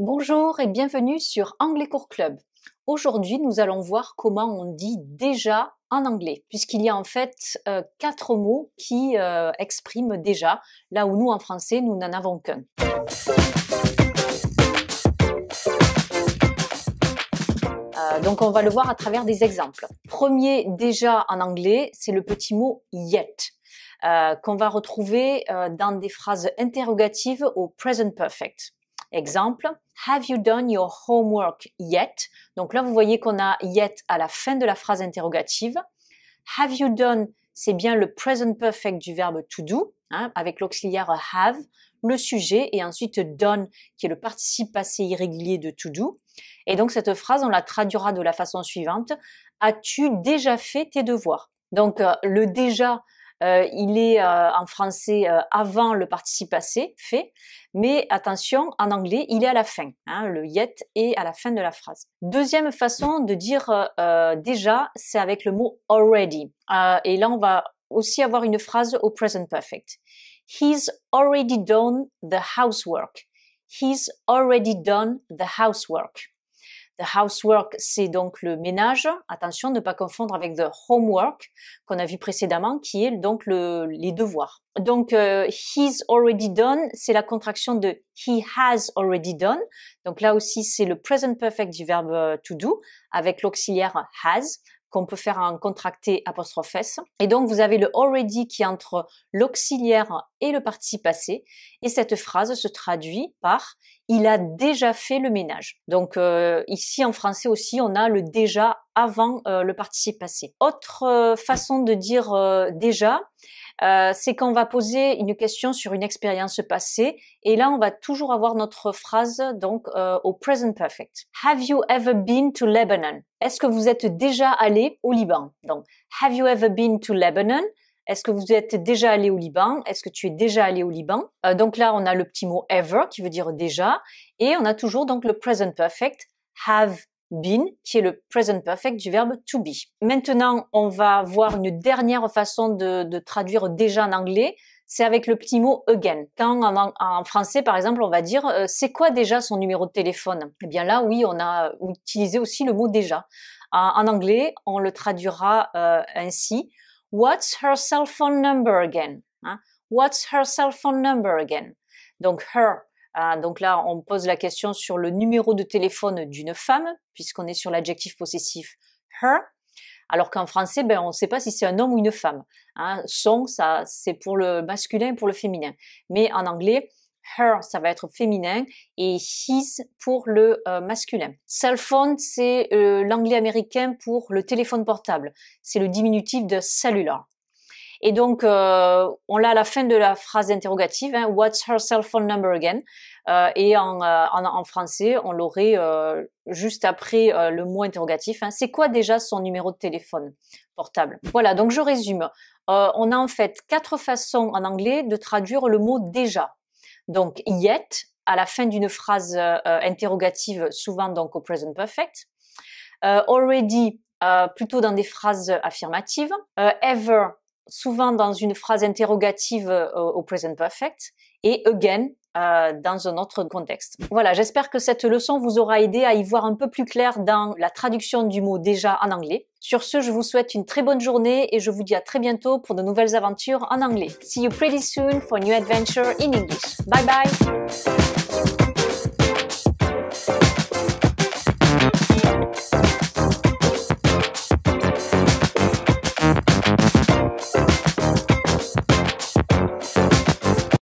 Bonjour et bienvenue sur Anglais Cours Club. Aujourd'hui, nous allons voir comment on dit déjà en anglais, puisqu'il y a en fait 4 mots qui expriment déjà, là où nous en français, nous n'en avons qu'un. Donc on va le voir à travers des exemples. Premier déjà en anglais, c'est le petit mot yet, qu'on va retrouver dans des phrases interrogatives au present perfect. Exemple, have you done your homework yet? Donc là, vous voyez qu'on a yet à la fin de la phrase interrogative. Have you done, c'est bien le present perfect du verbe to do, avec l'auxiliaire have, le sujet, et ensuite done, qui est le participe passé irrégulier de to do. Et donc cette phrase, on la traduira de la façon suivante. As-tu déjà fait tes devoirs? Donc le déjà, il est en français avant le participe passé, fait, mais attention, en anglais, il est à la fin. Le yet est à la fin de la phrase. Deuxième façon de dire déjà, c'est avec le mot already. Et là, on va aussi avoir une phrase au present perfect. He's already done the housework. He's already done the housework. The housework, c'est donc le ménage. Attention, ne pas confondre avec the homework qu'on a vu précédemment, qui est donc les devoirs. Donc, he's already done, c'est la contraction de he has already done. Donc là aussi, c'est le present perfect du verbe to do avec l'auxiliaire has, qu'on peut faire en contracté apostrophe S. Et donc, vous avez le already qui est entre l'auxiliaire et le participe passé. Et cette phrase se traduit par « il a déjà fait le ménage ». Donc, ici, en français aussi, on a le déjà avant le participe passé. Autre façon de dire déjà, c'est qu'on va poser une question sur une expérience passée et là on va toujours avoir notre phrase donc au present perfect. Have you ever been to Lebanon? Est-ce que vous êtes déjà allé au Liban? Donc have you ever been to Lebanon? Est-ce que vous êtes déjà allé au Liban? Est-ce que tu es déjà allé au Liban? Donc là on a le petit mot ever qui veut dire déjà et on a toujours donc le present perfect have been, qui est le present perfect du verbe to be. Maintenant, on va voir une dernière façon de traduire déjà en anglais, c'est avec le petit mot again. Quand en français, par exemple, on va dire « c'est quoi déjà son numéro de téléphone ?» Eh bien là, oui, on a utilisé aussi le mot déjà. En anglais, on le traduira ainsi « What's her cell phone number again ?» What's her cell phone number again? Donc, her. Donc là, on pose la question sur le numéro de téléphone d'une femme, puisqu'on est sur l'adjectif possessif her, alors qu'en français, on ne sait pas si c'est un homme ou une femme. Son, ça, c'est pour le masculin et pour le féminin. Mais en anglais, her, ça va être féminin, et his pour le masculin. Cell phone, c'est l'anglais américain pour le téléphone portable. C'est le diminutif de cellular. Et donc, on l'a à la fin de la phrase interrogative, What's her cell phone number again? Et en français, on l'aurait juste après le mot interrogatif. C'est quoi déjà son numéro de téléphone portable? Voilà, donc je résume. On a en fait 4 façons en anglais de traduire le mot déjà. Donc, yet, à la fin d'une phrase interrogative, souvent donc au present perfect. Already, plutôt dans des phrases affirmatives. Ever, souvent dans une phrase interrogative au present perfect, et again dans un autre contexte. Voilà, j'espère que cette leçon vous aura aidé à y voir un peu plus clair dans la traduction du mot déjà en anglais. Sur ce, je vous souhaite une très bonne journée et je vous dis à très bientôt pour de nouvelles aventures en anglais. See you pretty soon for a new adventure in English. Bye bye!